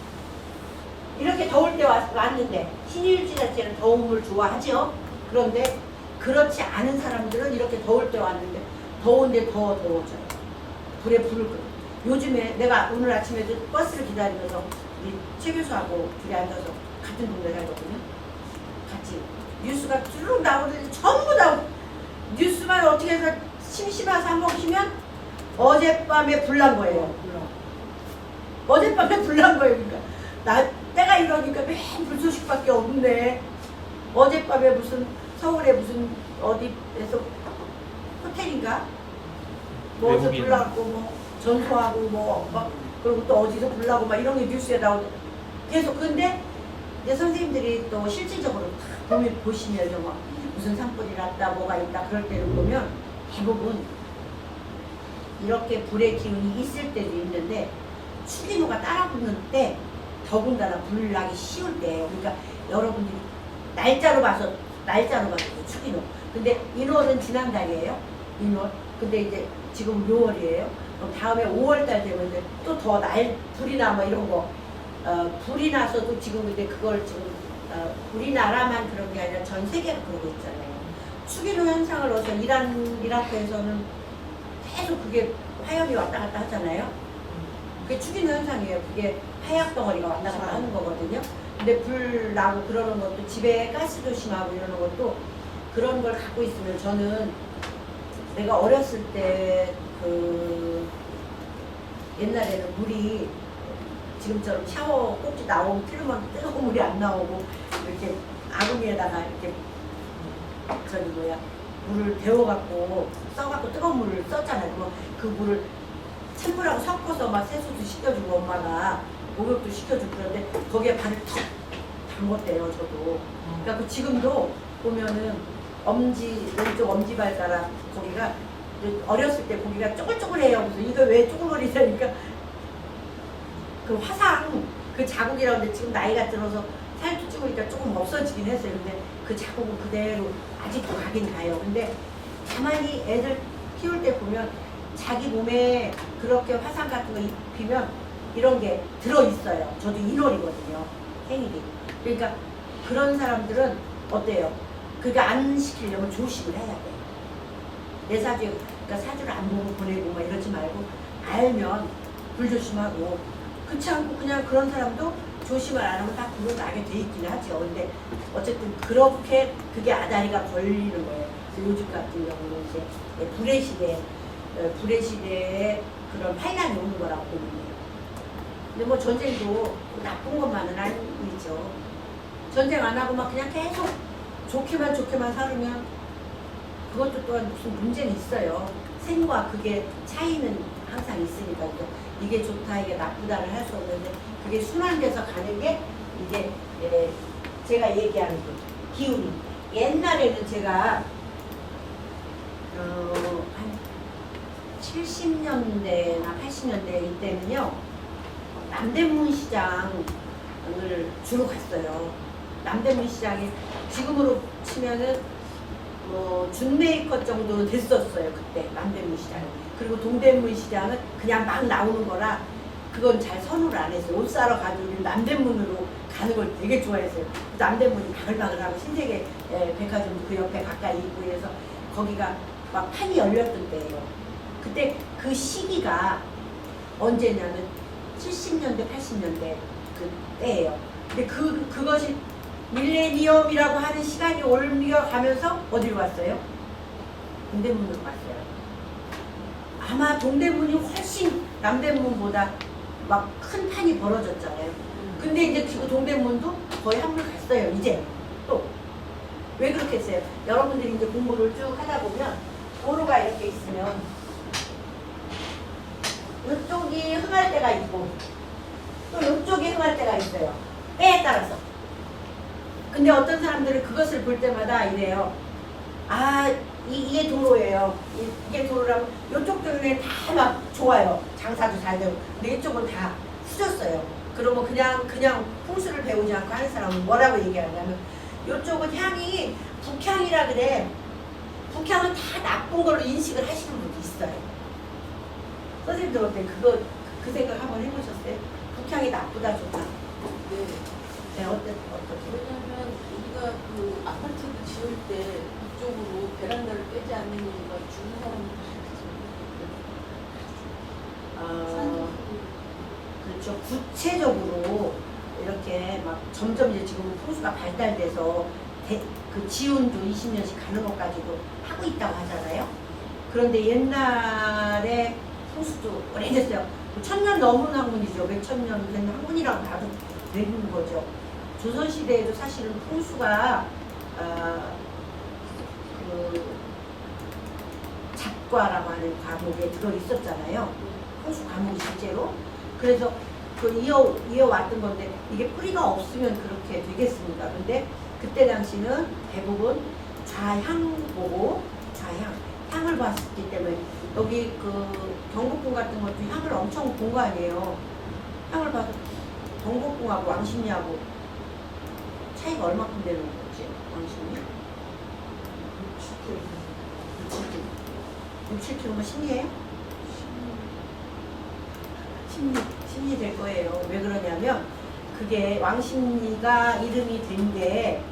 이렇게 더울 때 왔는데 신유일주 자체는 더움을 좋아하죠. 그런데 그렇지 않은 사람들은 이렇게 더울 때 왔는데 더운데 더 더워져요. 불에 불을 끄고. 요즘에 내가 오늘 아침에도 버스를 기다리면서 우리 최 교수하고 둘이 앉아서 같은 동네 살거든요. 같이 뉴스가 쭉 나오는데 전부 다 뉴스만 어떻게 해서 심심해서 한번 키면 어젯밤에 불난 거예요. 어젯밤에 불난 거예요. 그러니까 때가 이러니까 맨 불소식밖에 없네. 어젯밤에 무슨 서울에 무슨 어디에서 호텔인가 뭐서 불나고 뭐 전소하고 뭐 막 그리고 또 어디서 불나고 막 이런 게 뉴스에 나오고 계속. 근데 이제 선생님들이 또 실질적으로 다 보시면 막 무슨 산불이 났다 뭐가 있다 그럴 때를 보면 대부분 이렇게 불의 기운이 있을 때도 있는데 추기노가 따라붙는 때 더군다나 불 나기 쉬울 때예요. 그러니까 여러분들이 날짜로 봐서 추기노. 근데 인월은 지난달이에요. 인월. 근데 이제 지금 6월이에요. 그럼 다음에 5월달 되면 또 더 불이나 뭐 이런 거 불이 나서도 지금 근데 그걸 지금 우리나라만 그런 게 아니라 전 세계가 그러고 있잖아요. 추기노 현상을 어서 이라크에서는 계속 그게 화염이 왔다 갔다 하잖아요. 그게 추기노 현상이에요. 그게 화약 덩어리가 왔다 갔다 하는 거거든요. 근데 불 나고 그러는 것도 집에 가스 조심하고 이러는 것도 그런 걸 갖고 있으면 저는 내가 어렸을 때 옛날에는 물이 지금처럼 샤워 꼭지 나오고 필요만 뜨거운 물이 안 나오고 이렇게 아궁이에다가 이렇게 물을 데워갖고 써갖고 뜨거운 물을 썼잖아요. 그 물을 찬물하고 섞어서 막 세수도 시켜주고 엄마가 목욕도 시켜주고 그런데 거기에 발을 턱 담궜대요. 저도. 그러니까 지금도 보면은 왼쪽 그 화상 그 자국이라고 근데 지금 나이가 들어서 살도 찌우니까 조금 없어지긴 했어요. 근데 그 자국은 그대로 아직도 가긴 가요. 근데 가만히 애들 키울 때 보면 자기 몸에 그렇게 화상 같은 거 입히면 이런 게 들어있어요. 저도 1월이거든요. 생일이. 그러니까 그런 사람들은 어때요? 그러니까 안 시키려면 조심을 해야 돼. 내 사주, 그러니까 사주를 안 보고 보내고 막 이러지 말고 알면 불조심하고 그렇지 않고 그냥 그런 사람도 조심을 안 하면 다 들어나게 돼 있긴 하죠. 근데 어쨌든 그렇게 그게 아다리가 걸리는 거예요. 그래서 요즘 같은 경우는 이제 불의 시대에 그런 환란이 오는 거라고 보면 돼요. 근데 뭐 전쟁도 나쁜 것만은 아니죠. 전쟁 안 하고 막 그냥 계속 좋게만 살으면 그것도 또한 무슨 문제는 있어요. 생과 그게 차이는 항상 있으니까 이게 좋다 이게 나쁘다를 할 수 없는데 그게 순환돼서 가는 게 이게 제가 얘기하는 그 기운이 옛날에는 제가 한 70년대나 80년대 이때는요 남대문 시장을 주로 갔어요. 남대문 시장이 지금으로 치면은 준메이커 정도 됐었어요. 그때 남대문 시장. 그리고 동대문 시장은 그냥 막 나오는 거라 그건 잘 선호를 안 했어요. 옷 사러 가도 남대문으로 가는 걸 되게 좋아했어요. 남대문이 바글바글하고 신세계 백화점도 그 옆에 가까이 있고 그래서 거기가 막 판이 열렸던 때예요. 그때 그 시기가 언제냐면 70년대 80년대 그때예요. 근데 그것이 밀레니엄이라고 하는 시간이 옮겨가면서 어디로 갔어요? 동대문으로 갔어요. 아마 동대문이 훨씬 남대문보다 막 큰 판이 벌어졌잖아요. 근데 이제 그 동대문도 거의 한물 갔어요. 이제 또 왜 그렇게 했어요? 여러분들이 이제 공부를 쭉 하다 보면 도로가 이렇게 있으면 이쪽이 흥할 때가 있고 또 이쪽이 흥할 때가 있어요. 때에 따라서. 근데 어떤 사람들은 그것을 볼 때마다 이래요. 아, 이게 도로예요. 이게 도로라면 이쪽 때문에 다 막 좋아요. 장사도 잘 되고. 근데 이쪽은 다 후졌어요. 그러면 그냥 풍수를 배우지 않고 하는 사람은 뭐라고 얘기하냐면 이쪽은 향이 북향이라 그래. 북향은 다 나쁜 걸로 인식을 하시는 분도 있어요. 선생님들 어때? 그 생각 한번 해보셨어요? 북향이 나쁘다 좋다. 네. 네, 어떻게? 왜냐면 우리가 그 아파트를 지을 때 이쪽으로 베란다를 빼지 않는 이유가 죽은 사람들 그렇죠. 구체적으로 이렇게 막 점점 이제 지금 풍수가 발달돼서 그 지운도 20년씩 가는 것 가지고 하고 있다고 하잖아요. 그런데 옛날에 풍수도 오래됐어요. 1000년 넘은 학문이죠. 몇천 년 된 학문이라고 봐도 되는 거죠. 조선시대에도 사실은 풍수가 그 잡과라고 하는 과목에 들어있었잖아요. 풍수 과목이 실제로. 그래서 그 이어왔던 건데 이게 뿌리가 없으면 그렇게 되겠습니까? 근데 그때 당시는 대부분 좌향 보고 향을 봤기 때문에 여기 그 경복궁 같은 것도 향을 엄청 본 거 아니에요. 향을 봐서 경복궁하고 왕십리하고 차이가 얼마큼 되는 거지? 왕십리? 6, 7kg면 심리예요? 심리 될 거예요. 왜 그러냐면 그게 왕십리가 이름이 된 게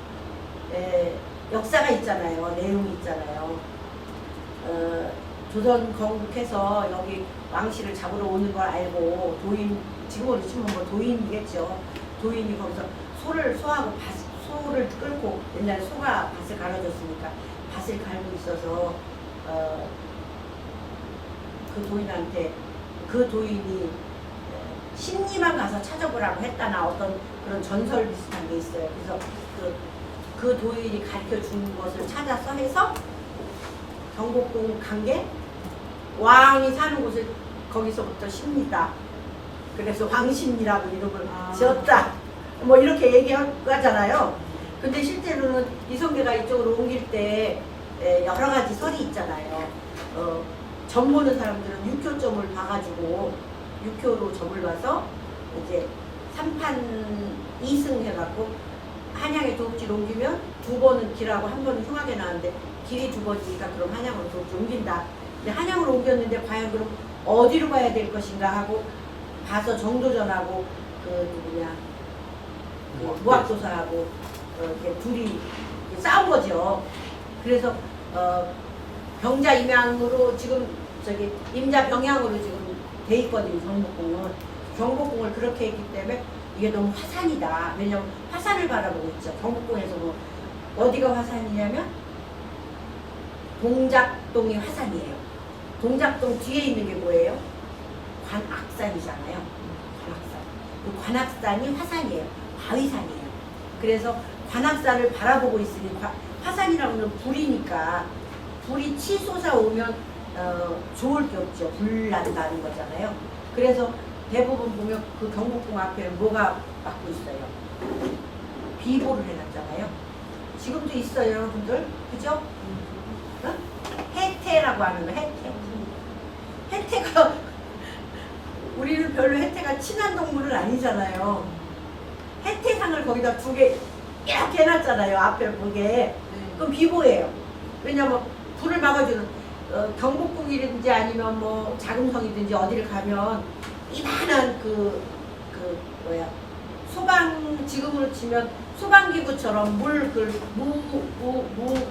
역사가 있잖아요. 내용이 있잖아요. 조선 건국해서 여기 왕실을 잡으러 오는 걸 알고 도인, 지금으로 치면 뭐 도인이겠죠. 도인이 거기서 소를 소하고 소를 끌고 옛날에 소가 밭을 갈아줬으니까 밭을 갈고 있어서 그 도인한테 그 도인이 심리만 가서 찾아보라고 했다나 어떤 그런 전설 비슷한 게 있어요. 그래서 그 도인이 가르쳐 준 것을 찾아서 해서 경복궁 간 게 왕이 사는 곳을 거기서부터 십니다. 그래서 왕십리라고 이름을 지었다. 뭐 이렇게 얘기하잖아요. 근데 실제로는 이성계가 이쪽으로 옮길 때 여러 가지 설이 있잖아요. 점 보는 사람들은 육효점을 봐가지고 육효로 점을 봐서 이제 3판 2승 해갖고 한양에 도읍지를 옮기면 2번은 길하고 1번은 흉하게 나왔는데 길이 2번이니까 그럼 한양으로 도읍지 옮긴다. 근데 한양으로 옮겼는데 과연 그럼 어디로 가야 될 것인가 하고 가서 정도전하고 그 누구냐 그 무학도사하고 이렇게 둘이 이렇게 싸운 거죠. 그래서 병자 임양으로 지금 저기 임자 병양으로 지금 돼 있거든요. 경복궁은 경복궁을 그렇게 했기 때문에 이게 너무 화산이다. 왜냐면 화산을 바라보고 있죠. 경복궁에서 뭐 어디가 화산이냐면 동작동이 화산이에요. 동작동 뒤에 있는 게 뭐예요? 관악산이잖아요. 관악산. 그 관악산이 화산이에요. 바위산이에요. 그래서 관악산을 바라보고 있으니 화산이라고 하면 불이니까 불이 치솟아 오면 좋을 게 없죠. 불 난다는 거잖아요. 그래서 대부분 보면 그 경복궁 앞에 뭐가 막고 있어요? 비보를 해놨잖아요. 지금도 있어요, 여러분들. 그죠? 어? 해태라고 하는 거, 해태. 해태가 우리는 별로 해태가 친한 동물은 아니잖아요. 해태상을 거기다 2개 이렇게 해놨잖아요. 앞에 보게. 네. 그럼 비보예요. 왜냐면 불을 막아주는 경복궁이든지 아니면 뭐 자금성이든지 어디를 가면 이만한 소방 지금으로 치면 소방기구처럼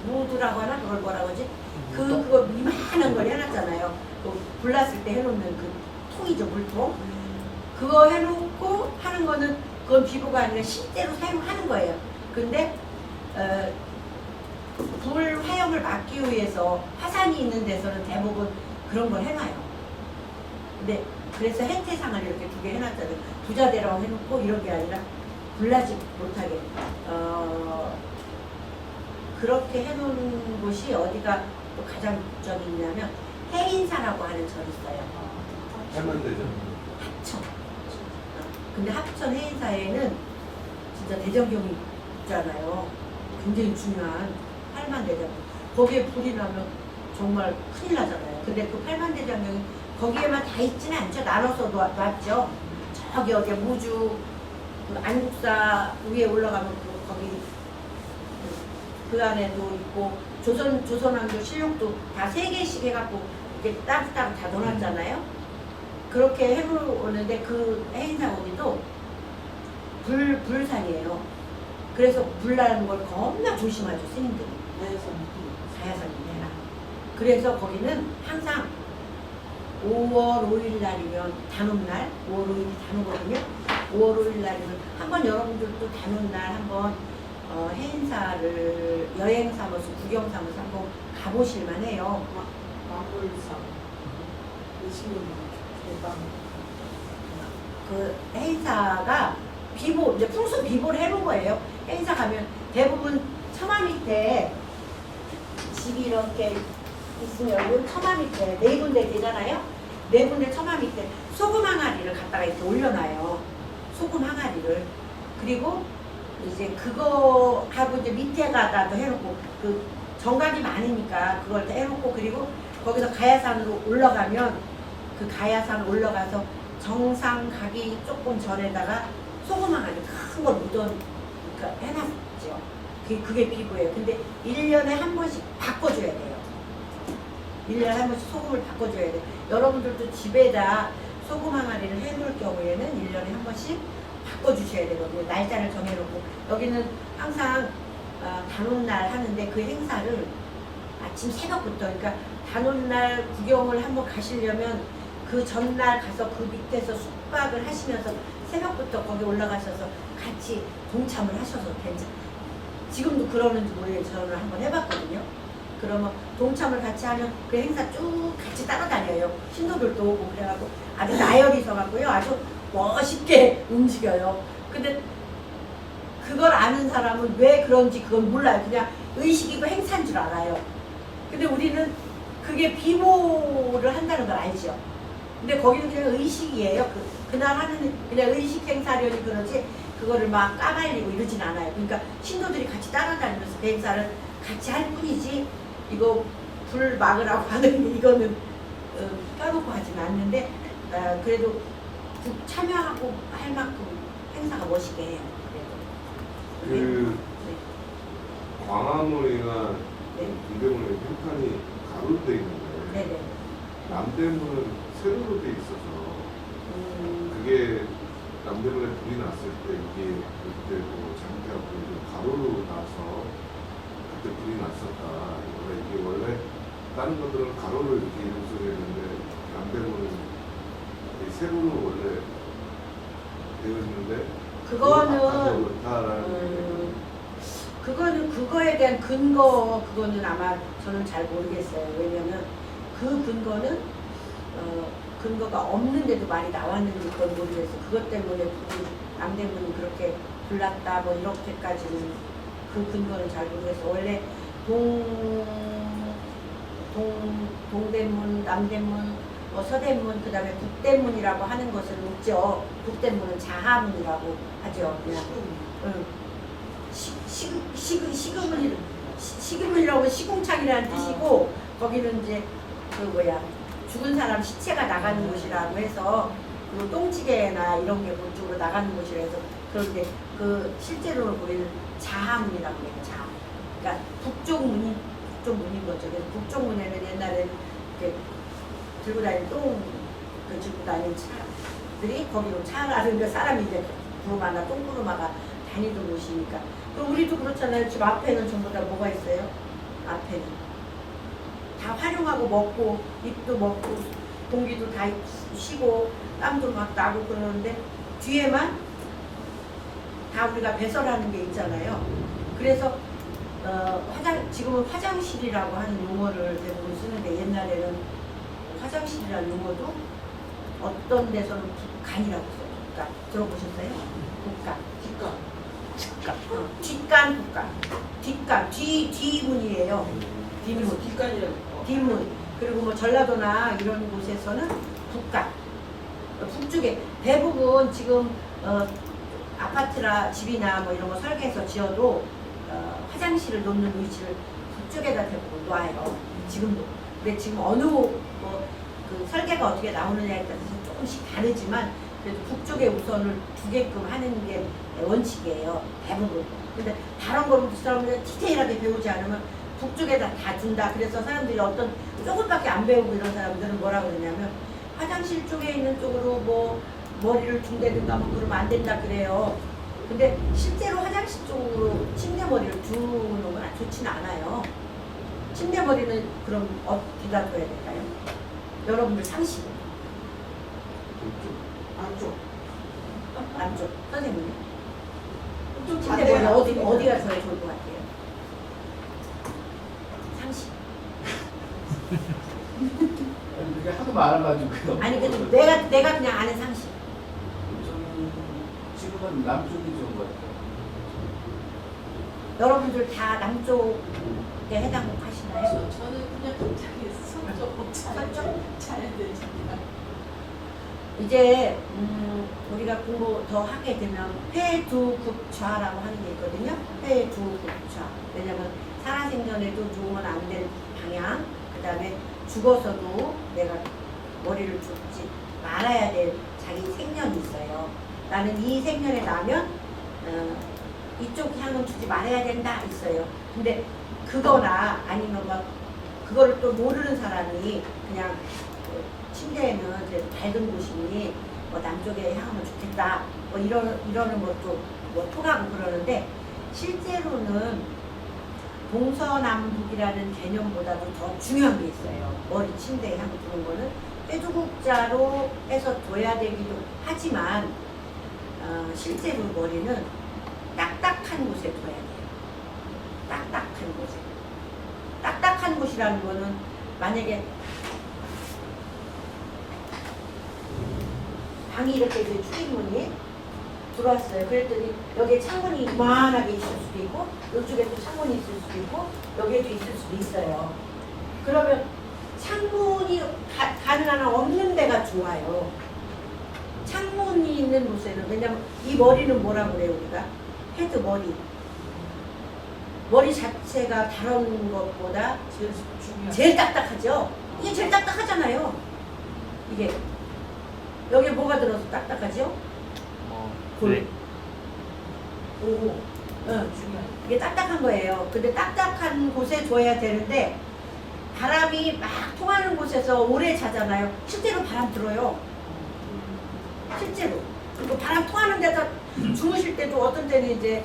무드라고 하나 그걸 뭐라고 하지? 그거 이만한 걸 해놨잖아요. 불 났을 때 해놓는 그 통이죠, 물통. 그거 해놓고 하는 거는 그건 비보가 아니라 실제로 사용하는 거예요. 근데 불 화염을 막기 위해서 화산이 있는 데서는 대부분 그런 걸 해놔요. 근데 그래서 해태상을 이렇게 2개 해놨잖아요. 부자대라고 해놓고 이런 게 아니라 불나지 못하게 그렇게 해놓은 곳이 어디가 또 가장 저기 있냐면 해인사라고 하는 절이 있어요. 할만대죠. 합천. 근데 합천 해인사에는 진짜 대장경이 있잖아요. 굉장히 중요한 팔만대장경. 거기에 불이 나면 정말 큰일 나잖아요. 근데 그 팔만대장경이 거기에만 다 있지는 않죠. 나눠서 놨죠. 저기 어디 무주 그 안국사 위에 올라가면 거기 그 안에도 있고 조선왕조 실록도 다 3개씩 해갖고 이렇게 따뜻하게 다 넣어놨잖아요. 그렇게 해놓는데 그 해인사 어디도 불산이에요. 그래서 불 나는 걸 겁나 조심하죠, 스님들이. 자야선이라. 그래서 거기는 항상 5월 5일 날이면 단오날, 5월 5일이 단오거든요. 5월 5일 날이면 한번 여러분들도 단오날 한번 해인사를 여행 삼아서 구경 삼아서 한번 가보실만 해요. 망골상 그 해인사가 비보, 이제 풍수 비보를 해놓은 거예요. 해인사 가면 대부분 처마 밑에 집이 이렇게 있으면 처마 밑에 4군데 되잖아요. 4군데 처마 밑에 소금 항아리를 갖다가 이렇게 올려놔요. 소금 항아리를. 그리고 이제 그거 하고 이제 밑에가다도 해놓고 그 정각이 많으니까 그걸 다 해놓고 그리고 거기서 가야산으로 올라가면 그 가야산 올라가서 정상 가기 조금 전에다가 소금 항아리 큰 걸 묻어 그러니까 해놨죠. 그게 비보예요. 근데 1년에 한 번씩 바꿔줘야 돼요. 1년에 한 번씩 소금을 바꿔줘야 돼요. 여러분들도 집에다 소금 항아리를 해놓을 경우에는 1년에 한 번씩 바꿔주셔야 되거든요. 날짜를 정해놓고. 여기는 항상 단오날 하는데 그 행사를 아침 새벽부터 그러니까 단오날 구경을 한번 가시려면 그 전날 가서 그 밑에서 숙박을 하시면서 새벽부터 거기 올라가셔서 같이 동참을 하셔서 괜찮아요. 지금도 그러는지 모르겠어요. 저는 한번 해봤거든요. 그러면 동참을 같이 하면 그 행사 쭉 같이 따라다녀요. 신도들도 오고 그래가지고 아주 나열이 서갖고요. 아주 멋있게 움직여요. 근데 그걸 아는 사람은 왜 그런지 그건 몰라요. 그냥 의식이고 행사인 줄 알아요. 근데 우리는 그게 비모를 한다는 걸 알죠. 근데 거기는 그냥 의식이에요. 그날 하는 그냥 의식 행사려니 그러지 그거를 막 까발리고 이러진 않아요. 그러니까 신도들이 같이 따라다니면서 그 행사를 같이 할 뿐이지 이거 불 막으라고 하는 이거는 껴놓고 하진 않는데 그래도 참여하고 할 만큼 행사가 멋있게 해요. 그래도. 그 광화문이나 네. 동대문에 평판이 가로로 돼 있는데 네네. 남대문은 세로로 돼 있어서 그게 남대문에 불이 났을 때 이게 그때 뭐 장기하고 가로로 나서 그때 불이 났었다. 이게 원래 다른 것들은 가로로 이렇게 이름소리 했는데 남대문은 세로로 원래 되어 있는데 그거는 그거에 대한 그거는 아마 저는 잘 모르겠어요. 왜냐면 그 근거가 없는데도 말이 나왔는지 그건 모르겠어요. 그것 때문에 남대문이 그렇게 불났다 뭐 이렇게까지는 그 근거는 잘 모르겠어요. 원래 동대문, 남대문, 뭐 서대문, 그 다음에 북대문이라고 하는 것은 없죠. 북대문은 자하문이라고 하죠. 그냥. 시금문이라고 시궁창이라는 뜻이고 거기는 이제 죽은 사람 시체가 나가는 곳이라고 해서 그 똥찌개나 이런 게 그쪽으로 나가는 곳이라 해서 그런데 그 실제로 보이는 자하문이라고 해요. 자하. 그러니까 북쪽 문인 거죠. 그래서 북쪽 문에는 옛날에 이렇게 들고 다니는 들고 다니는 차들이 거기로 차가 사람이 이제 구루마나 똥구루마가 다니던 곳이니까. 그럼 우리도 그렇잖아요. 집 앞에는 전부 다 뭐가 있어요? 앞에는 다 활용하고 먹고 입도 먹고 공기도 다 쉬고 땀도 막 나고 그러는데 뒤에만 다 우리가 배설하는 게 있잖아요. 그래서 지금은 화장실이라고 하는 용어를 대부분 쓰는데 옛날에는 화장실이라는 용어도 어떤 데서는 북간이라고 써요. 북간 들어보셨어요? 북간. 뒷간, 북간. 뒷간, 뒤문이에요. 뒷문. 뒷간이라고. 뒷문. 그리고 뭐 전라도나 이런 곳에서는 북간. 북쪽에 대부분 지금 아파트나 집이나 뭐 이런 거 설계해서 지어도 화장실을 놓는 위치를 북쪽에다 대부분 놔요. 지금도. 근데 지금 어느 그 설계가 어떻게 나오느냐에 따라서 조금씩 다르지만 그래도 북쪽에 우선을 두게끔 하는 게 원칙이에요. 대부분. 근데 다른 거는 그 사람들이 디테일하게 배우지 않으면 북쪽에다 다 둔다. 그래서 사람들이 어떤 조금밖에 안 배우고 이런 사람들은 뭐라 그러냐면 화장실 쪽에 있는 쪽으로 뭐 머리를 둔다든가 뭐 그러면 안 된다 그래요. 근데 실제로 화장실 쪽으로 침대 머리를 두는 건 좋지는 않아요. 침대 머리는 그럼 어디다 둬야 될까요? 여러분들 상식. 안쪽. 선생님요? 침대 머리 어디가 더 좋을 것 같아요? 상식. 그게 하도 많아가지고. 아니 근데 내가 그냥 아는 상식. 저는 지금은 남쪽이 좋은 것 같아요. 여러분들 다 남쪽에 해당하시나요? 저는 그냥 갑자기 서쪽 잘 되잖아요. 이제 우리가 공부 더 하게 되면 회두급좌라고 하는 게 있거든요. 회두급좌. 왜냐면 살아생전에도 죽으면 안 될 방향, 그 다음에 죽어서도 내가 머리를 죽지 말아야 될 자기 생년이 있어요. 나는 이 생년에 나면 이쪽 향은 주지 말아야 된다 있어요. 근데 그거나 아니면 막 그거를 또 모르는 사람이 그냥 침대에는 그래도 밝은 곳이니 뭐 남쪽에 향하면 좋겠다 뭐 이러는 것도 뭐 통하고 그러는데 실제로는 동서남북이라는 개념보다도 더 중요한 게 있어요. 머리 침대에 향 두는 거는 쇠두국자로 해서 둬야 되기도 하지만 실제로 머리는 딱딱한 곳에 둬야 돼요. 딱딱한 곳에. 딱딱한 곳이라는 거는 만약에 방이 이렇게 출입문이 들어왔어요. 그랬더니 여기에 창문이 이만하게 있을 수도 있고 이쪽에 또 창문이 있을 수도 있고 여기에도 있을 수도 있어요. 그러면 창문이 가능한 한 없는 데가 좋아요. 창문이 있는 곳에는 왜냐면 이 머리는 뭐라고 그래요 우리가? 헤드 머리 자체가 다른 것보다 제일 딱딱하죠. 이게 제일 딱딱하잖아요. 이게 여기 뭐가 들어서 딱딱하죠? 네. 오고. 응. 이게 딱딱한 거예요. 근데 딱딱한 곳에 둬야 되는데 바람이 막 통하는 곳에서 오래 자잖아요. 실제로 바람 들어요. 실제로. 그리고 바람 통하는 데서 주무실 때도 어떤 때는 이제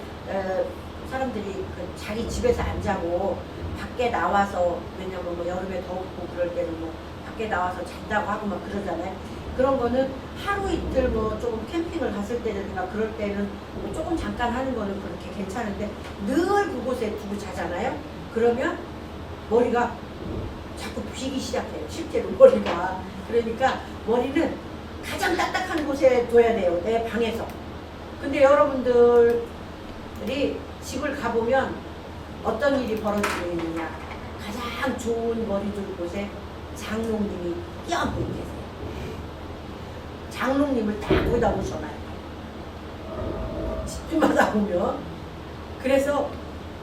사람들이 그 자기 집에서 안 자고 밖에 나와서, 왜냐면 뭐 여름에 덥고 그럴 때는 뭐 밖에 나와서 잔다고 하고 막 그러잖아요. 그런 거는 하루 이틀 뭐 조금 캠핑을 갔을 때든가 그럴 때는 뭐 조금 잠깐 하는 거는 그렇게 괜찮은데 늘 그곳에 두고 자잖아요. 그러면 머리가 자꾸 비기 시작해요. 실제로 머리가. 그러니까 머리는 가장 딱딱한 곳에 둬야 돼요. 내 방에서. 근데 여러분들이 집을 가보면 어떤 일이 벌어지고 있느냐. 가장 좋은 머리 둘 곳에 장롱님이 껴안고 계세요. 장롱님을 딱 거기다 모셔놔요. 집마다 보면. 그래서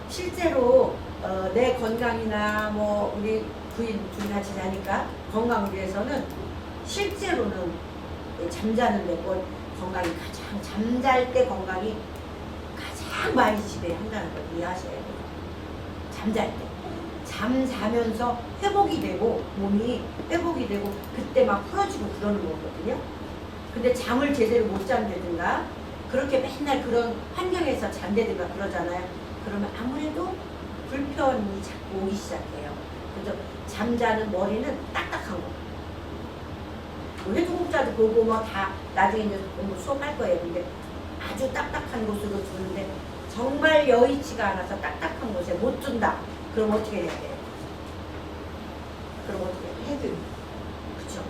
실제로 내 건강이나 뭐 우리 부인 둘이 같이 자니까 건강을 위해서는 실제로는 잠자는 데 건강이 가장, 잠잘 때 건강이 가장 많이 지배한다는 걸 이해하셔야 돼요. 잠잘 때. 잠자면서 회복이 되고 몸이 회복이 되고 그때 막 풀어지고 그러는 거거든요. 근데 잠을 제대로 못 잔다든가 그렇게 맨날 그런 환경에서 잔다든가 그러잖아요. 그러면 아무래도 불편이 자꾸 오기 시작해요. 그래서 잠자는 머리는 딱딱한 거. 해동국자도 보고 뭐 다 나중에 이제 수업할 거예요. 근데 아주 딱딱한 곳으로 두는데 정말 여의치가 않아서 딱딱한 곳에 못 둔다. 그럼 어떻게 해야 돼요? 그럼 어떻게 해야 돼요? 헤드. 그쵸?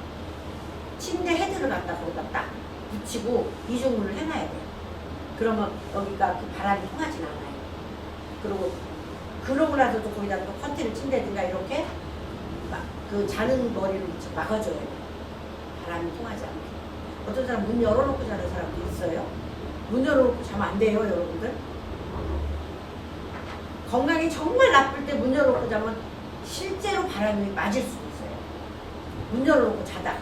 침대 헤드를 갖다 거기다 딱 붙이고 이중문을 해놔야 돼요. 그러면 여기가 그 바람이 통하진 않아요. 그리고 그러고 나서도 거기다 또 커튼을 친다든가 이렇게 막 그 자는 머리를 막아줘야 돼요. 바람이 통하지 않게. 어떤 사람 문 열어놓고 자는 사람도 있어요. 문 열어놓고 자면 안 돼요, 여러분들. 건강이 정말 나쁠 때 문 열어놓고 자면 실제로 바람이 맞을 수도 있어요. 문 열어놓고 자다가.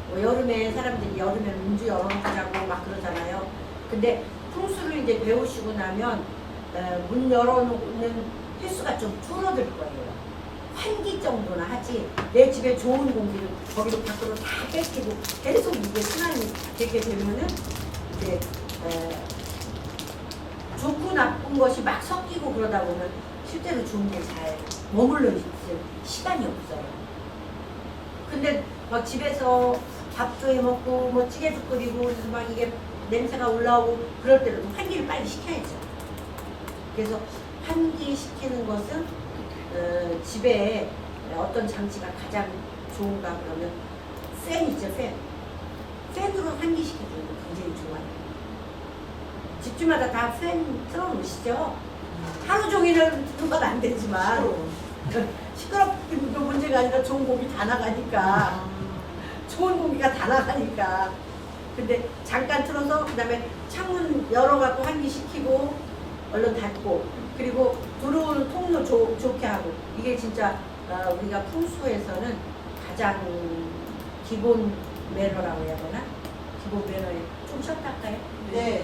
뭐 여름에 사람들이 여름에 문도 열어놓고 자고 막 그러잖아요. 근데 풍수를 이제 배우시고 나면 문 열어놓는 횟수가 좀 줄어들 거예요. 환기 정도나 하지 내 집에 좋은 공기를 거기로 밖으로 다 뺏기고 계속 이게 순환이 되게 되면은 이제 좋고 나쁜 것이 막 섞이고 그러다 보면 실제로 좋은 게 잘 머물러 있을 시간이 없어요. 근데 막 집에서 밥도 해 먹고 뭐 찌개도 끓이고 그래서 막 이게 냄새가 올라오고 그럴 때는 환기를 빨리 시켜야죠. 그래서 환기시키는 것은 집에 어떤 장치가 가장 좋은가 그러면 팬 있죠, 팬. 팬으로 환기시켜주는 거 굉장히 좋아요. 집주마다 다 팬 틀어놓으시죠? 하루 종일은 틀는 건 안 되지만 시끄럽기도 문제가 아니라 좋은 공기 다 나가니까 좋은 공기가 다 나가니까 근데 잠깐 틀어서 그 다음에 창문 열어갖고 환기시키고 얼른 닫고 그리고 들어오는 통로 좋게 하고 이게 진짜 우리가 풍수에서는 가장 기본 매너라고 해야 되나? 기본 매너에 좀 쉬었다 할까요? 네.